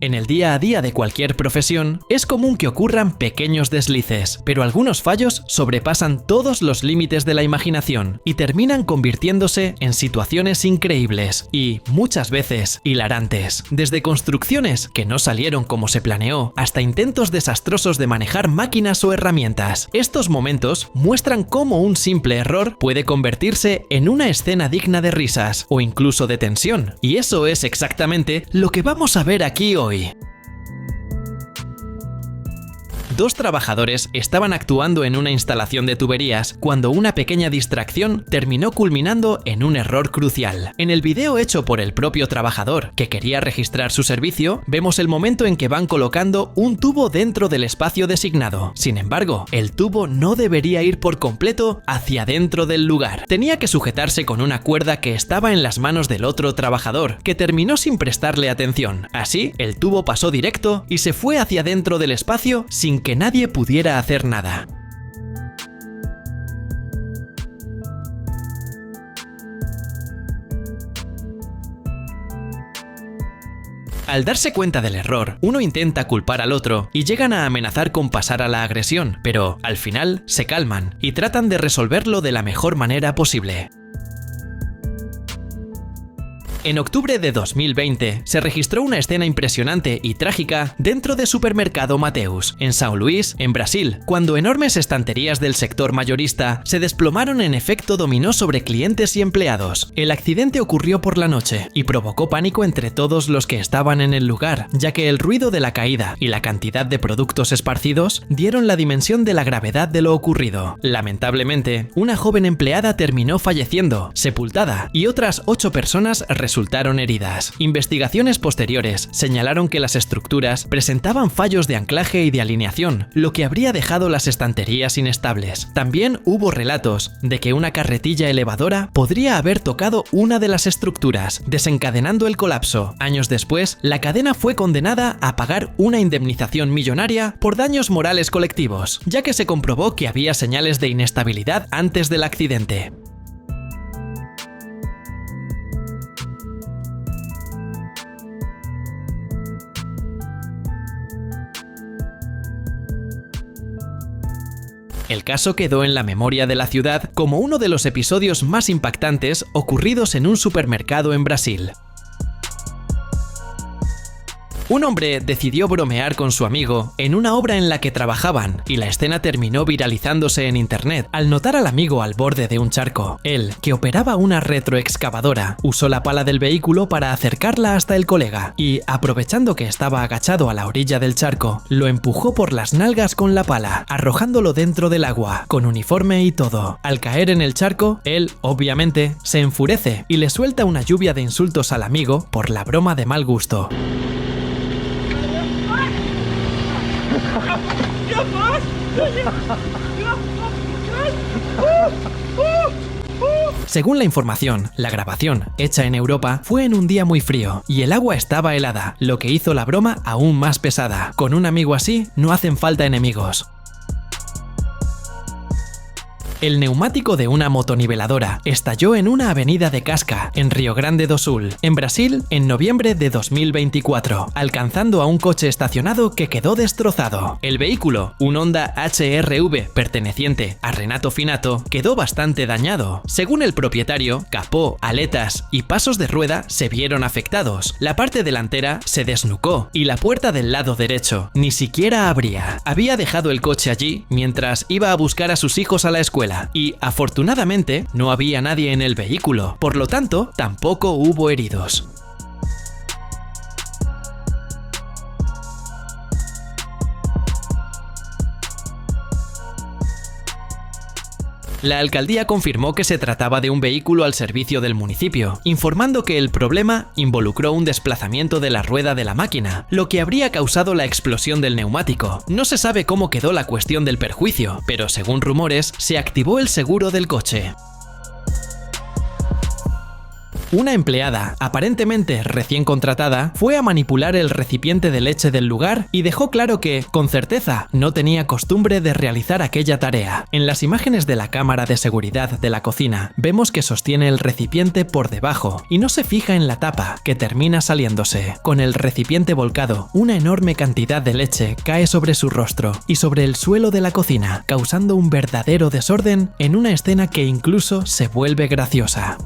En el día a día de cualquier profesión, es común que ocurran pequeños deslices, pero algunos fallos sobrepasan todos los límites de la imaginación y terminan convirtiéndose en situaciones increíbles y, muchas veces, hilarantes. Desde construcciones que no salieron como se planeó, hasta intentos desastrosos de manejar máquinas o herramientas. Estos momentos muestran cómo un simple error puede convertirse en una escena digna de risas o incluso de tensión. Y eso es exactamente lo que vamos a ver aquí hoy. Dos trabajadores estaban actuando en una instalación de tuberías cuando una pequeña distracción terminó culminando en un error crucial. En el video hecho por el propio trabajador, que quería registrar su servicio, vemos el momento en que van colocando un tubo dentro del espacio designado. Sin embargo, el tubo no debería ir por completo hacia dentro del lugar. Tenía que sujetarse con una cuerda que estaba en las manos del otro trabajador, que terminó sin prestarle atención. Así, el tubo pasó directo y se fue hacia dentro del espacio sin que nadie pudiera hacer nada. Al darse cuenta del error, uno intenta culpar al otro y llegan a amenazar con pasar a la agresión, pero al final se calman y tratan de resolverlo de la mejor manera posible. En octubre de 2020 se registró una escena impresionante y trágica dentro de Supermercado Mateus, en São Luís, en Brasil, cuando enormes estanterías del sector mayorista se desplomaron en efecto dominó sobre clientes y empleados. El accidente ocurrió por la noche y provocó pánico entre todos los que estaban en el lugar, ya que el ruido de la caída y la cantidad de productos esparcidos dieron la dimensión de la gravedad de lo ocurrido. Lamentablemente, una joven empleada terminó falleciendo, sepultada, y otras 8 personas resultaron heridas. Investigaciones posteriores señalaron que las estructuras presentaban fallos de anclaje y de alineación, lo que habría dejado las estanterías inestables. También hubo relatos de que una carretilla elevadora podría haber tocado una de las estructuras, desencadenando el colapso. Años después, la cadena fue condenada a pagar una indemnización millonaria por daños morales colectivos, ya que se comprobó que había señales de inestabilidad antes del accidente. El caso quedó en la memoria de la ciudad como uno de los episodios más impactantes ocurridos en un supermercado en Brasil. Un hombre decidió bromear con su amigo en una obra en la que trabajaban y la escena terminó viralizándose en internet al notar al amigo al borde de un charco. Él, que operaba una retroexcavadora, usó la pala del vehículo para acercarla hasta el colega y, aprovechando que estaba agachado a la orilla del charco, lo empujó por las nalgas con la pala, arrojándolo dentro del agua, con uniforme y todo. Al caer en el charco, él, obviamente, se enfurece y le suelta una lluvia de insultos al amigo por la broma de mal gusto. Según la información, la grabación, hecha en Europa, fue en un día muy frío y el agua estaba helada, lo que hizo la broma aún más pesada. Con un amigo así, no hacen falta enemigos. El neumático de una motoniveladora estalló en una avenida de Casca, en Rio Grande do Sul, en Brasil, en noviembre de 2024, alcanzando a un coche estacionado que quedó destrozado. El vehículo, un Honda HR-V perteneciente a Renato Finato, quedó bastante dañado. Según el propietario, capó, aletas y pasos de rueda se vieron afectados. La parte delantera se desnucó y la puerta del lado derecho ni siquiera abría. Había dejado el coche allí mientras iba a buscar a sus hijos a la escuela. Y afortunadamente no había nadie en el vehículo, por lo tanto tampoco hubo heridos. La alcaldía confirmó que se trataba de un vehículo al servicio del municipio, informando que el problema involucró un desplazamiento de la rueda de la máquina, lo que habría causado la explosión del neumático. No se sabe cómo quedó la cuestión del perjuicio, pero según rumores, se activó el seguro del coche. Una empleada, aparentemente recién contratada, fue a manipular el recipiente de leche del lugar y dejó claro que, con certeza, no tenía costumbre de realizar aquella tarea. En las imágenes de la cámara de seguridad de la cocina, vemos que sostiene el recipiente por debajo y no se fija en la tapa, que termina saliéndose. Con el recipiente volcado, una enorme cantidad de leche cae sobre su rostro y sobre el suelo de la cocina, causando un verdadero desorden en una escena que incluso se vuelve graciosa.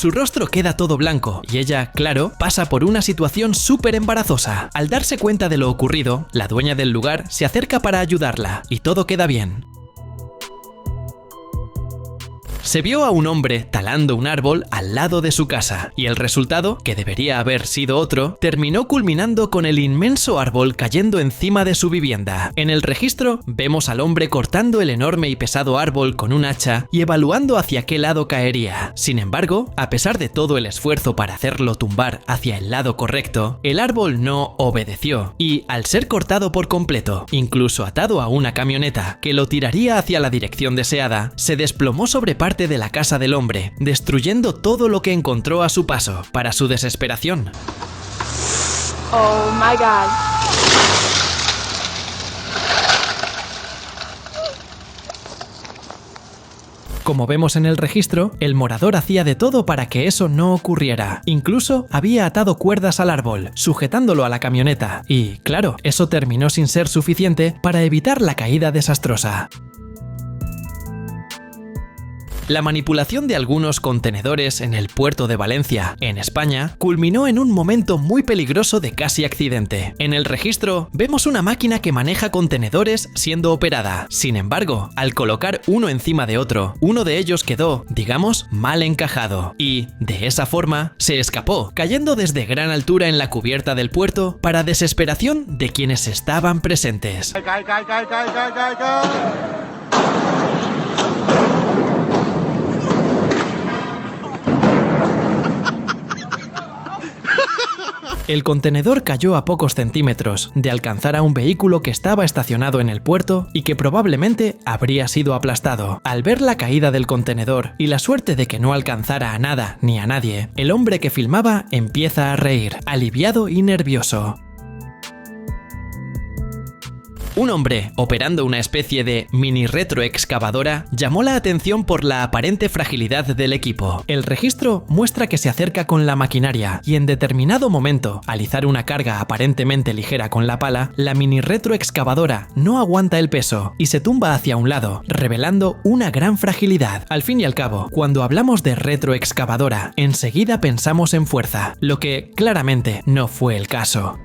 Su rostro queda todo blanco y ella, claro, pasa por una situación súper embarazosa. Al darse cuenta de lo ocurrido, la dueña del lugar se acerca para ayudarla y todo queda bien. Se vio a un hombre talando un árbol al lado de su casa y el resultado, que debería haber sido otro, terminó culminando con el inmenso árbol cayendo encima de su vivienda. En el registro vemos al hombre cortando el enorme y pesado árbol con un hacha y evaluando hacia qué lado caería. Sin embargo, a pesar de todo el esfuerzo para hacerlo tumbar hacia el lado correcto, el árbol no obedeció y, al ser cortado por completo, incluso atado a una camioneta que lo tiraría hacia la dirección deseada, se desplomó sobre parte de la casa del hombre, destruyendo todo lo que encontró a su paso. Para su desesperación, Oh my God. como vemos en el registro, el morador hacía de todo para que eso no ocurriera. Incluso había atado cuerdas al árbol, sujetándolo a la camioneta. Y, claro, eso terminó sin ser suficiente para evitar la caída desastrosa. La manipulación de algunos contenedores en el puerto de Valencia, en España, culminó en un momento muy peligroso de casi accidente. En el registro vemos una máquina que maneja contenedores siendo operada. Sin embargo, al colocar uno encima de otro, uno de ellos quedó, digamos, mal encajado y, de esa forma, se escapó, cayendo desde gran altura en la cubierta del puerto para desesperación de quienes estaban presentes. El contenedor cayó a pocos centímetros de alcanzar a un vehículo que estaba estacionado en el puerto y que probablemente habría sido aplastado. Al ver la caída del contenedor y la suerte de que no alcanzara a nada ni a nadie, el hombre que filmaba empieza a reír, aliviado y nervioso. Un hombre, operando una especie de mini retroexcavadora, llamó la atención por la aparente fragilidad del equipo. El registro muestra que se acerca con la maquinaria y en determinado momento, al izar una carga aparentemente ligera con la pala, la mini retroexcavadora no aguanta el peso y se tumba hacia un lado, revelando una gran fragilidad. Al fin y al cabo, cuando hablamos de retroexcavadora, enseguida pensamos en fuerza, lo que claramente no fue el caso.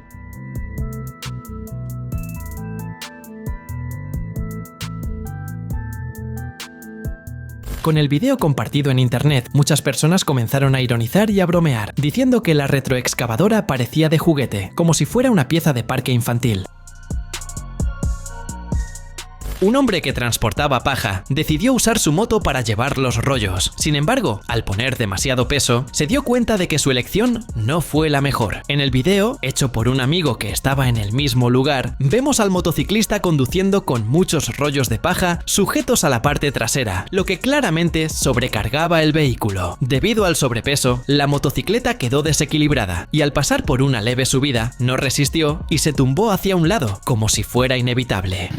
Con el video compartido en internet, muchas personas comenzaron a ironizar y a bromear, diciendo que la retroexcavadora parecía de juguete, como si fuera una pieza de parque infantil. Un hombre que transportaba paja decidió usar su moto para llevar los rollos. Sin embargo, al poner demasiado peso, se dio cuenta de que su elección no fue la mejor. En el video, hecho por un amigo que estaba en el mismo lugar, vemos al motociclista conduciendo con muchos rollos de paja sujetos a la parte trasera, lo que claramente sobrecargaba el vehículo. Debido al sobrepeso, la motocicleta quedó desequilibrada y al pasar por una leve subida, no resistió y se tumbó hacia un lado, como si fuera inevitable.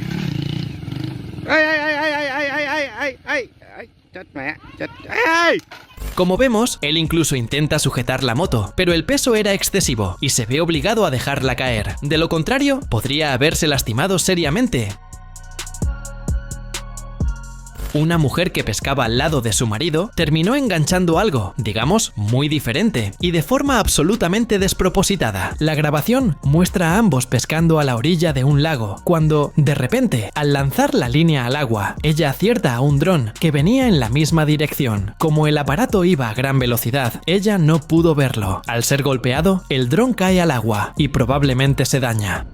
Como vemos, él incluso intenta sujetar la moto, pero el peso era excesivo y se ve obligado a dejarla caer. De lo contrario, podría haberse lastimado seriamente. Una mujer que pescaba al lado de su marido terminó enganchando algo, digamos, muy diferente y de forma absolutamente despropositada. La grabación muestra a ambos pescando a la orilla de un lago, cuando, de repente, al lanzar la línea al agua, ella acierta a un dron que venía en la misma dirección. Como el aparato iba a gran velocidad, ella no pudo verlo. Al ser golpeado, el dron cae al agua y probablemente se daña.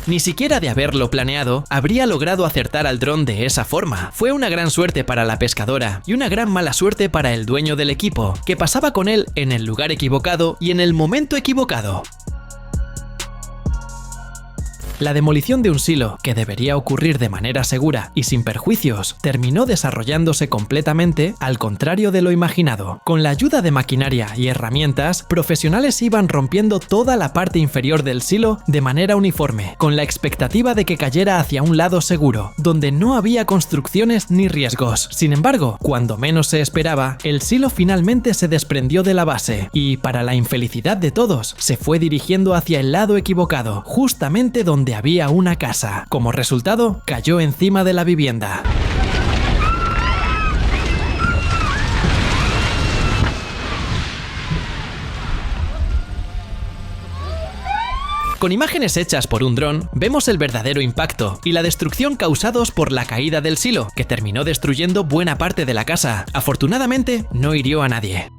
Ni siquiera de haberlo planeado, habría logrado acertar al dron de esa forma. Fue una gran suerte para la pescadora y una gran mala suerte para el dueño del equipo, que pasaba con él en el lugar equivocado y en el momento equivocado. La demolición de un silo, que debería ocurrir de manera segura y sin perjuicios, terminó desarrollándose completamente al contrario de lo imaginado. Con la ayuda de maquinaria y herramientas, profesionales iban rompiendo toda la parte inferior del silo de manera uniforme, con la expectativa de que cayera hacia un lado seguro, donde no había construcciones ni riesgos. Sin embargo, cuando menos se esperaba, el silo finalmente se desprendió de la base y, para la infelicidad de todos, se fue dirigiendo hacia el lado equivocado, justamente donde había una casa. Como resultado, cayó encima de la vivienda. Con imágenes hechas por un dron, vemos el verdadero impacto y la destrucción causados por la caída del silo, que terminó destruyendo buena parte de la casa. Afortunadamente, no hirió a nadie.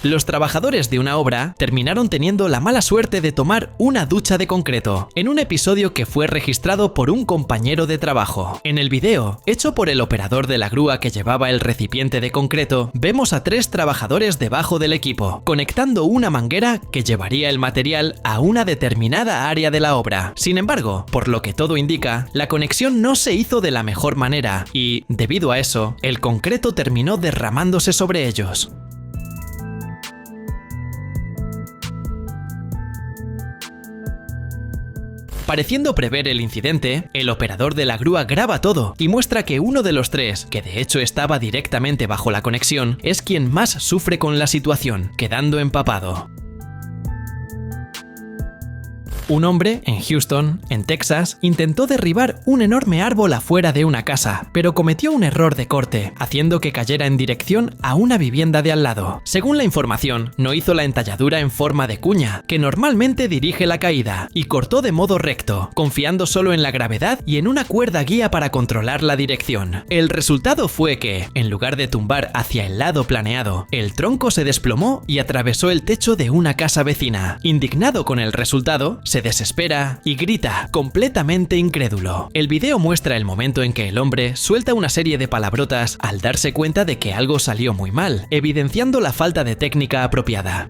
Los trabajadores de una obra terminaron teniendo la mala suerte de tomar una ducha de concreto, en un episodio que fue registrado por un compañero de trabajo. En el video, hecho por el operador de la grúa que llevaba el recipiente de concreto, vemos a 3 trabajadores debajo del equipo, conectando una manguera que llevaría el material a una determinada área de la obra. Sin embargo, por lo que todo indica, la conexión no se hizo de la mejor manera y, debido a eso, el concreto terminó derramándose sobre ellos. Pareciendo prever el incidente, el operador de la grúa graba todo y muestra que uno de los 3, que de hecho estaba directamente bajo la conexión, es quien más sufre con la situación, quedando empapado. Un hombre, en Houston, en Texas, intentó derribar un enorme árbol afuera de una casa, pero cometió un error de corte, haciendo que cayera en dirección a una vivienda de al lado. Según la información, no hizo la entalladura en forma de cuña, que normalmente dirige la caída, y cortó de modo recto, confiando solo en la gravedad y en una cuerda guía para controlar la dirección. El resultado fue que, en lugar de tumbar hacia el lado planeado, el tronco se desplomó y atravesó el techo de una casa vecina. Indignado con el resultado, se desespera y grita, completamente incrédulo. El video muestra el momento en que el hombre suelta una serie de palabrotas al darse cuenta de que algo salió muy mal, evidenciando la falta de técnica apropiada.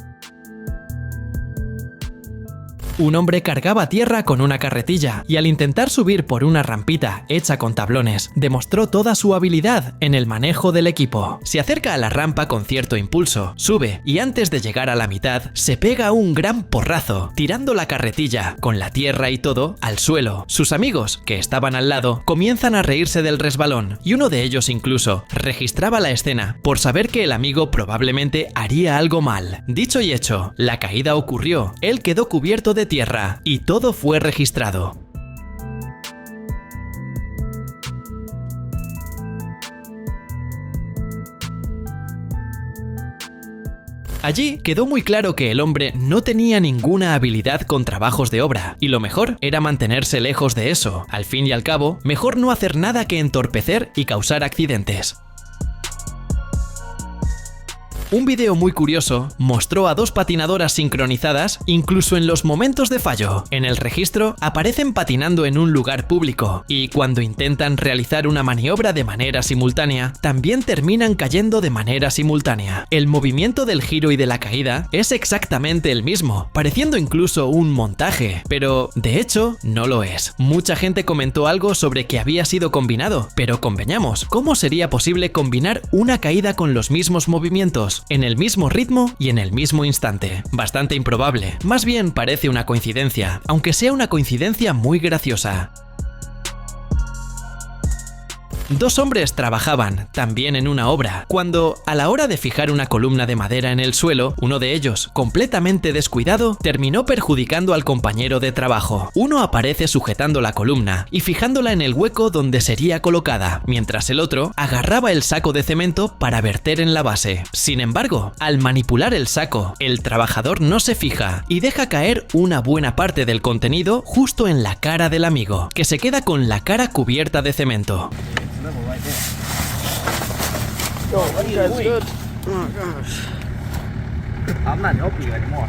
Un hombre cargaba tierra con una carretilla y al intentar subir por una rampita hecha con tablones, demostró toda su habilidad en el manejo del equipo. Se acerca a la rampa con cierto impulso, sube y antes de llegar a la mitad, se pega un gran porrazo, tirando la carretilla, con la tierra y todo, al suelo. Sus amigos, que estaban al lado, comienzan a reírse del resbalón y uno de ellos incluso registraba la escena por saber que el amigo probablemente haría algo mal. Dicho y hecho, la caída ocurrió, él quedó cubierto de tierra y todo fue registrado. Allí quedó muy claro que el hombre no tenía ninguna habilidad con trabajos de obra, y lo mejor era mantenerse lejos de eso. Al fin y al cabo, mejor no hacer nada que entorpecer y causar accidentes. Un video muy curioso mostró a 2 patinadoras sincronizadas incluso en los momentos de fallo. En el registro aparecen patinando en un lugar público y cuando intentan realizar una maniobra de manera simultánea, también terminan cayendo de manera simultánea. El movimiento del giro y de la caída es exactamente el mismo, pareciendo incluso un montaje, pero de hecho no lo es. Mucha gente comentó algo sobre que había sido combinado, pero convengamos, ¿cómo sería posible combinar una caída con los mismos movimientos, en el mismo ritmo y en el mismo instante? Bastante improbable, más bien parece una coincidencia, aunque sea una coincidencia muy graciosa. 2 hombres trabajaban, también en una obra, cuando, a la hora de fijar una columna de madera en el suelo, uno de ellos, completamente descuidado, terminó perjudicando al compañero de trabajo. Uno aparece sujetando la columna y fijándola en el hueco donde sería colocada, mientras el otro agarraba el saco de cemento para verter en la base. Sin embargo, al manipular el saco, el trabajador no se fija y deja caer una buena parte del contenido justo en la cara del amigo, que se queda con la cara cubierta de cemento. Oh, that's good. Oh gosh. I'm not helping you anymore.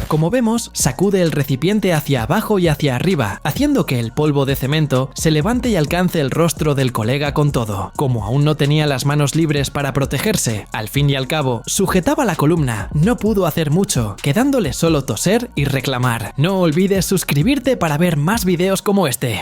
Como vemos, sacude el recipiente hacia abajo y hacia arriba, haciendo que el polvo de cemento se levante y alcance el rostro del colega con todo. Como aún no tenía las manos libres para protegerse, al fin y al cabo, sujetaba la columna, no pudo hacer mucho, quedándole solo toser y reclamar. No olvides suscribirte para ver más videos como este.